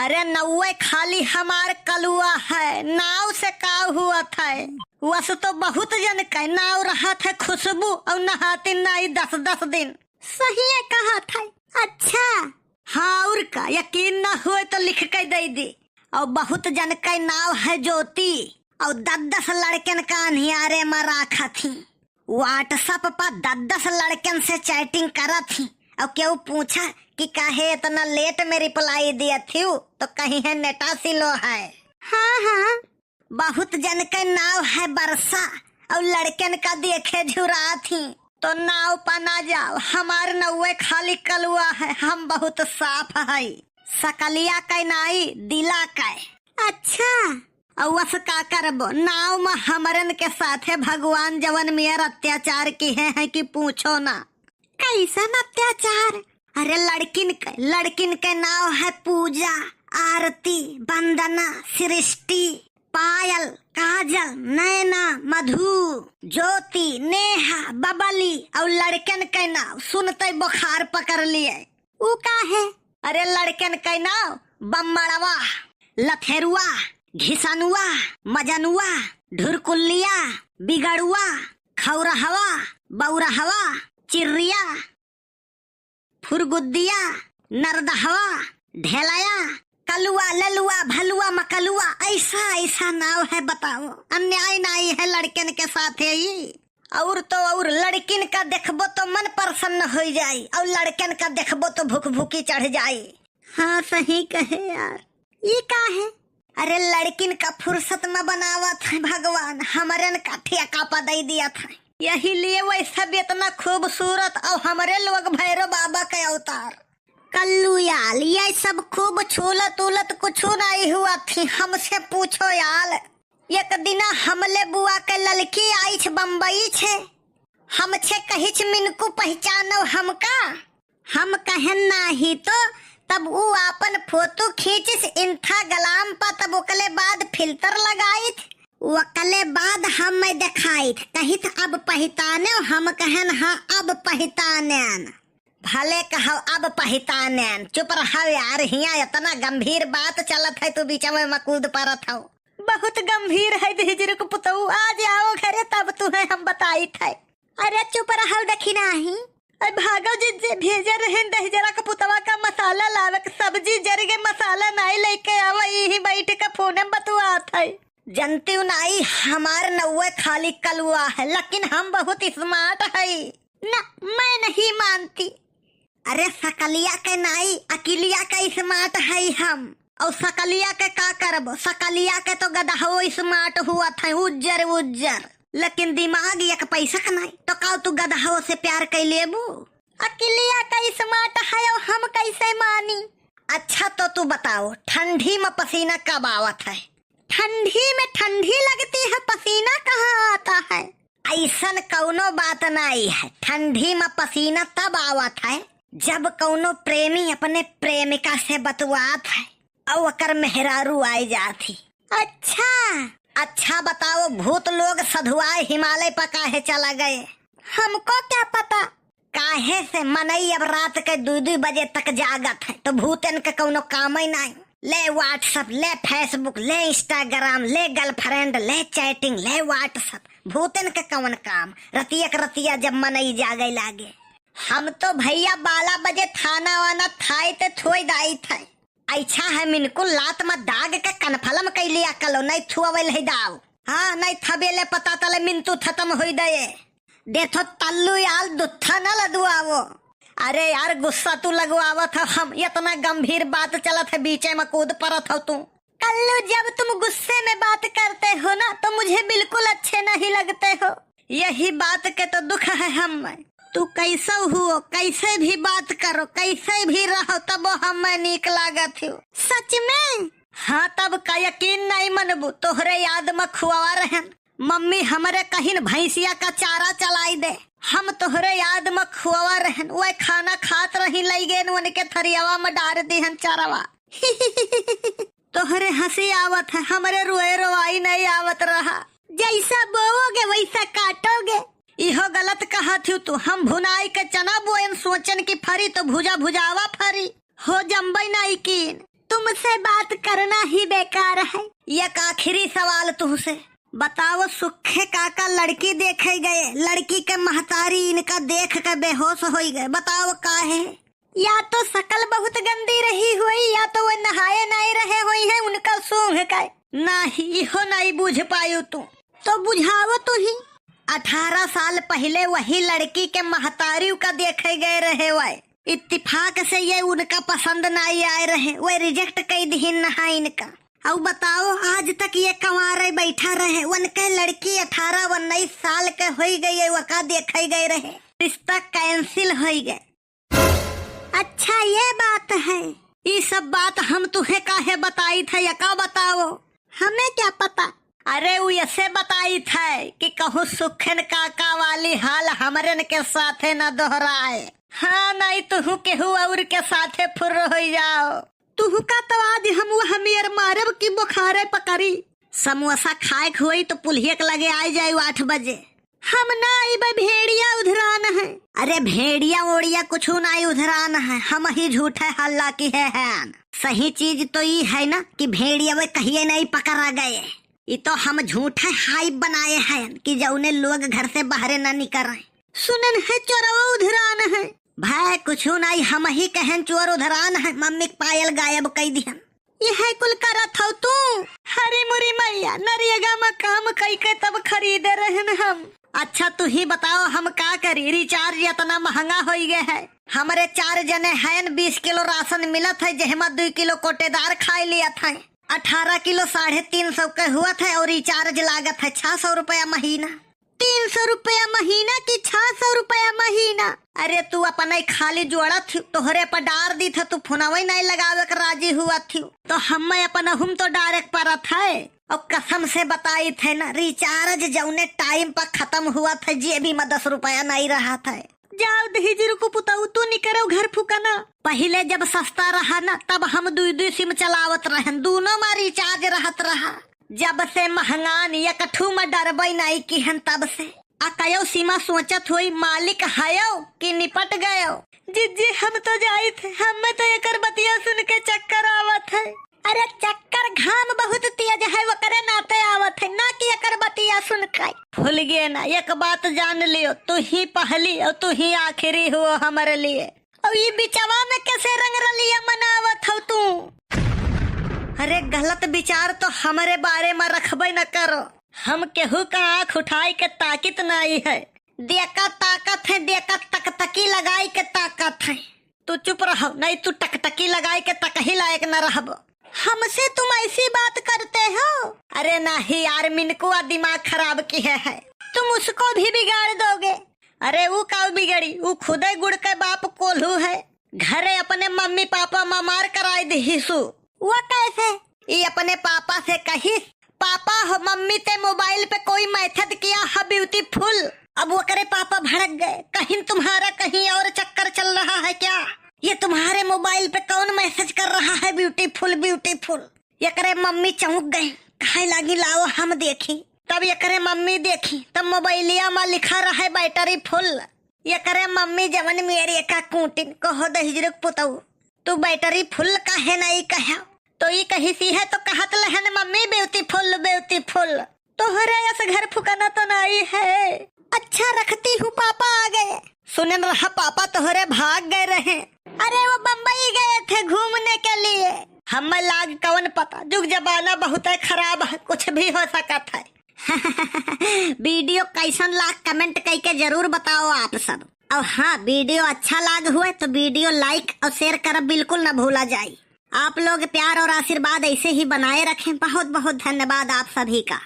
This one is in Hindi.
अरे नौवे खाली हमार कलुआ है, नाव से का हुआ था। वस तो बहुत जन का नाव रहा था खुशबू और नहाती नाई 10-10 दिन। सही है कहा था। अच्छा हाँ, और का यकीन न हुए तो लिख के दे दी। और बहुत जन का नाव है ज्योति और 10-10 लड़कन का अनियारे में रखा थी। व्हाट्सएप पर 10-10 लड़कन से चैटिंग करा थी। और क्यों पूछा कि काहे इतना लेट में रिप्लाई दिया थी, तो कहीं है नेटा सिलो है। हाँ बहुत जन का नाव है बरसा और लड़कन का देखे झुरा थी। तो नाव पर ना जाओ, हमारे नौवे खाली कलुआ है, हम बहुत साफ है। सकलिया का नाई दिला का। अच्छा और वस का करबो, नाव में हमरन के साथे भगवान जवन मेयर अत्याचार की है कि पूछो ना। कैसा अत्याचार? अरे लड़किन के नाव है पूजा, आरती, वंदना, सृष्टि, पायल, काजल, नैना, मधु, ज्योति, नेहा, बबली। और लड़कन के नाव सुनते बुखार पकड़ लिए। वो का है? अरे लड़कन के नाव बम्मड़वा, लथेरुआ, घिसनुआ, मजनुआ, ढुरकुल्लिया, बिगड़ुआ, खौरहवा, बौरहवा, चिर्रिया, फुरगुद्दिया, नरदहवा, ढेलया, कलुआ, ललुआ, भलुआ, मकलुआ। ऐसा नाव है, बताओ। अन्याय नहीं है लड़कन के साथ ही। और तो और लड़किन का देखबो तो मन प्रसन्न हो जाए और लड़कन का देखबो तो भूख भूखी चढ़ जाए। हाँ सही कहे यार। ये का है? अरे लड़किन का फुर्सत में बनावा था भगवान, हमरन का ठेका पा दे दिया था। यही लिए वैसा भी इतना खूबसूरत और हमारे लोग भैरव बाबा के अवतार। कल्लू याल ये सब खूब छूलत उलत कुछ नहीं हुआ थी, हमसे पूछो याल। एक दिना हमले बुआ के लड़की आई छ बम्बई छे, हम छे कही छ मिनको पहचानो हमका। हम कहन नहीं तो तब वो अपन फोटो खींचिस इंस्टाग्राम पर, तब ओकले बाद फिल्टर लगाई, वकले बाद हम मैं दिखाई कही अब पहचाने। हम कहन हाँ अब पहचाने। भले कहो अब पहचाने, चुप रहो यार। हिया इतना गंभीर बात चलत है, तू बीच में मकूद परत हो। बहुत गंभीर है दीजिए को पुतऊ, आ जाओ घरे तब तुम्हें हम बताई थे। अरे चुप रहो देखी नहीं। भागो जी भेजे रहे दहजरा का पुतवा का मसाला लावे, सब्जी जरगे मसाला नहीं लेके आवा, यही बैठ के फोन में बतुआ थे। जनती नहीं हमार नौवे खाली कलुआ है, लेकिन हम बहुत स्मार्ट है ना। मैं नहीं मानती। अरे सकलिया के नाई अकिलिया का स्मार्ट है हम। और सकलिया के का करबो, सकलिया के तो गदहो स्मार्ट हुआ था, उज्जर। लेकिन दिमाग एक पैसा का नहीं, तो का तू गदहो से प्यार कर लेबू। अकिलिया का स्मार्ट है और हम कैसे मानी? अच्छा तो तू बताओ, ठंडी में पसीना कब आवत है? ठंडी में ठंडी लगती है, पसीना कहाँ आता है? ऐसा कौनो बात नहीं है। ठंडी में पसीना तब आवत है जब कौनो प्रेमी अपने प्रेमिका से बतुआत है और वकर मेहरारू आई जाती। अच्छा बताओ, भूत लोग सधुआए हिमालय पर काहे चला गए? हमको क्या पता। काहे से मनई अब रात के 2-2 बजे तक जागत है, तो भूतन के कौनो काम ही नहीं। ले व्हाट्सएप, ले फेसबुक, ले इंस्टाग्राम, ले गर्लफ्रेंड, ले चैटिंग, ले व्हाट्सएप। भूतन के कौन काम? रतिया जब मनई जागे लागे। हम तो भैया 12 बजे थाना वाना थाई ते थोई दाई थे। अच्छा है मिनको लात में दाग के कन्फर्म कर लिया कलो, नहीं छुआवे ले दाव। हाँ नहीं थबेले पता तले मिंतु खत्म हो दे। देखो तल्लू यार दुत्था न लदुआवो। अरे यार गुस्सा तू लगवावा था, हम इतना गंभीर बात चलत है बीचे में कूद परत हो तू। कल्लू जब तुम गुस्से में बात करते हो ना तो मुझे बिल्कुल अच्छे नहीं लगते हो। यही बात के तो दुख है हम। तू कैसे हुओ, कैसे भी बात करो, कैसे भी रहो, तब हमें नीक लागत हो। सच में? हाँ तब का यकीन नहीं मनबू, तोहरे याद में खुआ रहन। मम्मी हमरे कहीं भैंसिया का चारा चलाई दे, हम तोहरे याद में खुआ रहन। वह खाना खात रही लगे उनके थरियावा में डार दिहन चारावा। तोहरे हंसी आवत है, हमरे रोए रोवाई नहीं आवत रहा। जैसा बोओगे वैसा काटोगे। इहो गलत कहा थी तू। हम भुनाई के चना बोएन सोचन की फरी तो भुजावा फरी हो जम्बई नहीं कीन। तुमसे बात करना ही बेकार है। एक आखिरी सवाल तुमसे, बताओ सुखे काका लड़की देखे गए, लड़की के महतारी इनका देख के बेहोश हो गए, बताओ काहे? या तो शकल बहुत गंदी रही हुई, या तो वो नहाए नहीं रहे हुई है उनका सूंघ का। नहीं हो नहीं बुझ पायो तू तो बुझाओ तू ही। 18 साल पहले वही लड़की के महतारी का देखे गए रहे, वह इत्तेफाक से ये उनका पसंद नहीं आए रहे, वह रिजेक्ट कई दिन नहा इनका। अब बताओ आज तक ये कंवारे बैठा रहे, उनके लड़की 18-19 साल के हो गई, वका देखे गए रहे, रिश्ता कैंसिल हो गए। अच्छा ये बात है। ये सब बात हम तुम्हें काहे बताई थे, यका बताओ? हमें क्या पता। अरे वो ऐसे बताई थे कि कहूँ सुखन काका वाली हाल हमरन के साथे न दोहराए। हाँ नहीं तुहू केहू और के साथे फुर हो जाओ। तुहू का तो आज हम वो हमेर मारब की बुखारे पकड़ी। समोसा खाए हुई तो पुलिया के लगे आ जाए 8 बजे। हम ना भेड़िया उधरान है। अरे भेड़िया ओड़िया कुछ नहीं उधरान है, हम ही झूठे हल्ला की है। सही चीज तो ये है ना कि भेड़िया वे कहिए नहीं पकड़ा गए, ये तो हम झूठे हाइप बनाए हैं कि जौने लोग घर से बाहर न निकल। सुनन है चोरवा उधरान है। भाई कुछ नहीं, हम ही कहन चोर उधरान है, मम्मी पायल गायब कई दिहन। ये है कुल करत हो तू। हरी मुरी मैया नरियगा में काम कई के तब खरीदे रहन हम। अच्छा तू ही बताओ हम का करी, रिचार्ज इतना महंगा हो गया है। हमारे 4 जने हैं, 20 किलो राशन मिलत है, जहमा 2 किलो कोटेदार खाए लिया था। 18 किलो 350 के हुआ था और रिचार्ज लागत है 600 रुपया महीना। 300 रुपया महीना की 600 रुपया महीना। अरे तू अपने खाली जोड़ा थी, तोहरे पर डार दी था, तू फोनवे नहीं लगावे के राजी हुआ थी, तो हम अपना हम तो डायरेक्ट पर था। और कसम से बताई थे ना, रिचार्ज जौने टाइम पर खत्म हुआ था जेबी में 10 रुपया नहीं रहा था। जाओ दहीजर को पुताऊ तू निकरो घर फुकाना। पहले जब सस्ता रहा ना तब हम 2 सिम चलावत रहन, दोनों में रिचार्ज रहत रहा। जब से महंगान एकठू में डरबई नहीं की हन तब से अकयो सीमा सोचत हुई मालिक हयो कि निपट गयो। जिज्जी हम तो जाई थे, हमें तो एकर बतिया सुन के चक्कर आवत है। अरे चक्कर घाम बहुत तेज है वो करे नाते आवत है, ना कि एकर बतिया सुन के। भूल गए ना, एक बात जान लियो, तू ही पहली और तू ही आखिरी हो हमारे लिए। और ये बिचवा में कैसे रंग रलिया मनावत हो तू? अरे गलत विचार तो हमारे बारे में रखबे न करो, हम केहू का आँख उठाई के ताकत नहीं है। देखा ताकत है, देखा तकतकी लगाई के ताकत है। तू चुप रहो, नहीं तू टकटकी लगाई के तक ही लायक न रहबो। हमसे तुम ऐसी बात करते हो? अरे नहीं यार, मिनको दिमाग खराब की है। तुम उसको भी बिगाड़ दोगे। अरे वो का बिगड़ी, वो खुदे गुड़ के बाप कोल्हू है, घरे अपने मम्मी पापा मार कराई दीसु। वो कैसे? ये अपने पापा से कही, पापा हो मम्मी ते मोबाइल पे कोई मैसेज किया है ब्यूटीफुल। अब वो करे पापा भड़क गए, कहीं तुम्हारा कहीं और चक्कर चल रहा है क्या? ये तुम्हारे मोबाइल पे कौन मैसेज कर रहा है ब्यूटीफुल ब्यूटीफुल? ये करे मम्मी चौंक गए, कहे लगी लाओ हम देखी। तब ये करे मम्मी देखी, तब मोबाइलिया में लिखा रहा है बैटरी फुल। ये करे मम्मी जवन मेरे का कूटिन कहो दहिजरक पुतऊ, तू बैटरी फुल काहे नहीं कहा? तो ये कही सी है तो कहत लहन मम्मी ब्यूटीफुल ब्यूटीफुल। तोहरे ऐसे घर फुकाना तो नहीं है। अच्छा रखती हूँ, पापा आ गए। सुनन रहा पापा तोहरे भाग गए रहे। अरे वो बम्बई गए थे घूमने के लिए। हमें लाग कौन पता, जुग जमाना बहुत खराब है, कुछ भी हो सकता है। वीडियो कैसन लाग कमेंट करके जरूर बताओ आप सब। और हाँ, वीडियो अच्छा लाग हुए तो वीडियो लाइक और शेयर कर बिल्कुल न भूला जाए। आप लोग प्यार और आशीर्वाद ऐसे ही बनाए रखें। बहुत बहुत धन्यवाद आप सभी का।